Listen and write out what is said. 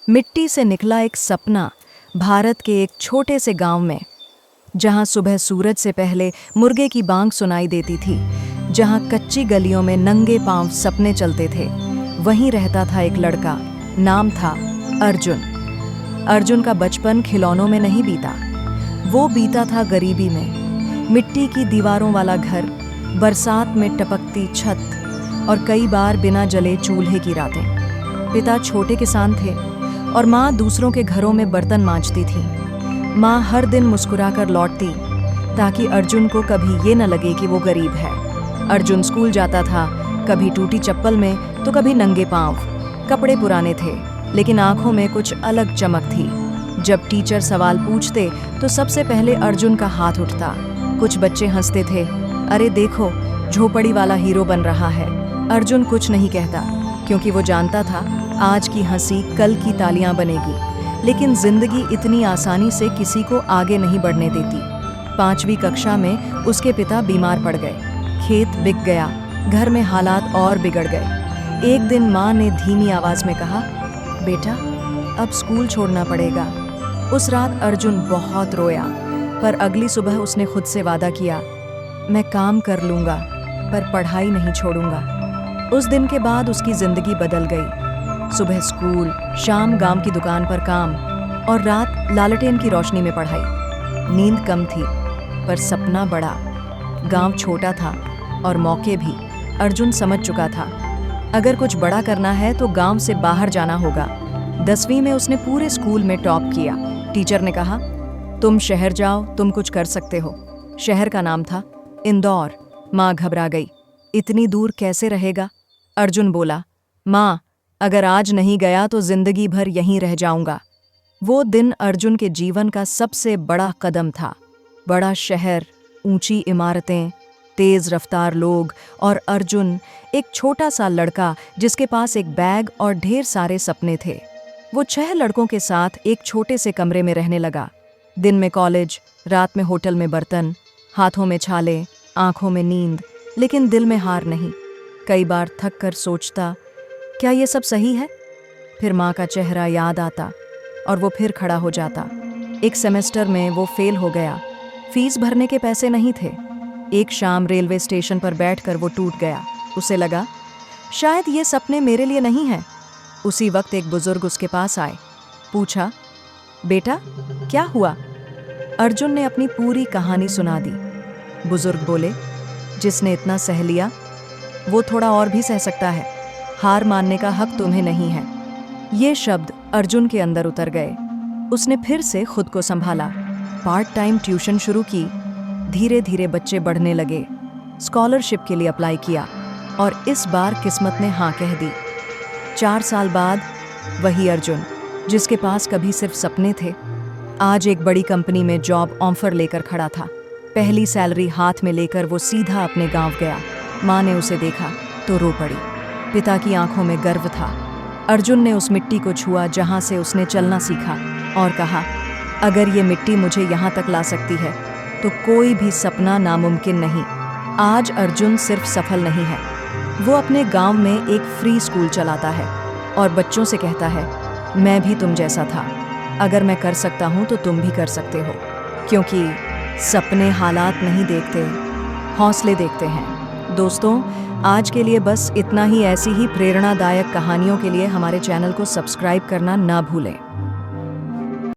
मिट्टी से निकला एक सपना भारत के एक छोटे से गांव में, जहां सुबह सूरज से पहले मुर्गे की बांग सुनाई देती थी, जहां कच्ची गलियों में नंगे पांव सपने चलते थे। वहीं रहता था एक लड़का, नाम था अर्जुन। अर्जुन का बचपन खिलौनों में नहीं बीता, वो बीता था गरीबी में। मिट्टी की दीवारों वाला घर, बरसात में टपकती छत और कई बार बिना जले चूल्हे की रातें। पिता छोटे किसान थे और माँ दूसरों के घरों में बर्तन मांजती थी। माँ हर दिन मुस्कुराकर लौटती ताकि अर्जुन को कभी ये न लगे कि वो गरीब है। अर्जुन स्कूल जाता था, कभी टूटी चप्पल में तो कभी नंगे पांव। कपड़े पुराने थे लेकिन आंखों में कुछ अलग चमक थी। जब टीचर सवाल पूछते तो सबसे पहले अर्जुन का हाथ उठता। कुछ बच्चे हंसते थे, अरे देखो झोपड़ी वाला हीरो बन रहा है। अर्जुन कुछ नहीं कहता क्योंकि वो जानता था आज की हंसी कल की तालियां बनेगी। लेकिन जिंदगी इतनी आसानी से किसी को आगे नहीं बढ़ने देती। 5वीं कक्षा में उसके पिता बीमार पड़ गए, खेत बिक गया, घर में हालात और बिगड़ गए। एक दिन माँ ने धीमी आवाज में कहा, बेटा अब स्कूल छोड़ना पड़ेगा। उस रात अर्जुन बहुत रोया, पर अगली सुबह उसने खुद से वादा किया, मैं काम कर लूंगा पर पढ़ाई नहीं छोड़ूंगा। उस दिन के बाद उसकी जिंदगी बदल गई। सुबह स्कूल, शाम गांव की दुकान पर काम और रात लालटेन की रोशनी में पढ़ाई। नींद कम थी पर सपना बड़ा। गांव छोटा था और मौके भी। अर्जुन समझ चुका था, अगर कुछ बड़ा करना है तो गांव से बाहर जाना होगा। 10वीं में उसने पूरे स्कूल में टॉप किया। टीचर ने कहा, तुम शहर जाओ, तुम कुछ कर सकते हो। शहर का नाम था इंदौर। माँ घबरा गई, इतनी दूर कैसे रहेगा? अर्जुन बोला, माँ अगर आज नहीं गया तो जिंदगी भर यहीं रह जाऊंगा। वो दिन अर्जुन के जीवन का सबसे बड़ा कदम था। बड़ा शहर, ऊंची इमारतें, तेज रफ्तार लोग और अर्जुन, एक छोटा सा लड़का जिसके पास एक बैग और ढेर सारे सपने थे। वो 6 लड़कों के साथ एक छोटे से कमरे में रहने लगा। दिन में कॉलेज, रात में होटल में बर्तन, हाथों में छाले, आंखों में नींद, लेकिन दिल में हार नहीं। कई बार थक कर सोचता, क्या ये सब सही है? फिर माँ का चेहरा याद आता और वो फिर खड़ा हो जाता। एक सेमेस्टर में वो फेल हो गया। फीस भरने के पैसे नहीं थे। एक शाम रेलवे स्टेशन पर बैठकर वो टूट गया। उसे लगा, शायद ये सपने मेरे लिए नहीं हैं। उसी वक्त एक बुजुर्ग उसके पास आए। पूछा, बेटा क्या हुआ? अर्जुन ने अपनी पूरी कहानी सुना दी। बुजुर्ग बोले, जिसने इतना सह लिया वो थोड़ा और भी सह सकता है। हार मानने का हक तुम्हें नहीं है। ये शब्द अर्जुन के अंदर उतर गए। उसने फिर से खुद को संभाला, पार्ट टाइम ट्यूशन शुरू की। धीरे धीरे बच्चे बढ़ने लगे। स्कॉलरशिप के लिए अप्लाई किया और इस बार किस्मत ने हाँ कह दी। 4 साल बाद वही अर्जुन, जिसके पास कभी सिर्फ सपने थे, आज एक बड़ी कंपनी में जॉब ऑफर लेकर खड़ा था। पहली सैलरी हाथ में लेकर वो सीधा अपने गांव गया। माँ ने उसे देखा तो रो पड़ी। पिता की आंखों में गर्व था। अर्जुन ने उस मिट्टी को छुआ जहां से उसने चलना सीखा और कहा, अगर ये मिट्टी मुझे यहाँ तक ला सकती है तो कोई भी सपना नामुमकिन नहीं। आज अर्जुन सिर्फ सफल नहीं है, वो अपने गांव में एक फ्री स्कूल चलाता है और बच्चों से कहता है, मैं भी तुम जैसा था। अगर मैं कर सकता हूँ तो तुम भी कर सकते हो। क्योंकि सपने हालात नहीं देखते, हौसले देखते हैं। दोस्तों, आज के लिए बस इतना ही। ऐसी ही प्रेरणादायक कहानियों के लिए हमारे चैनल को सब्सक्राइब करना ना भूलें।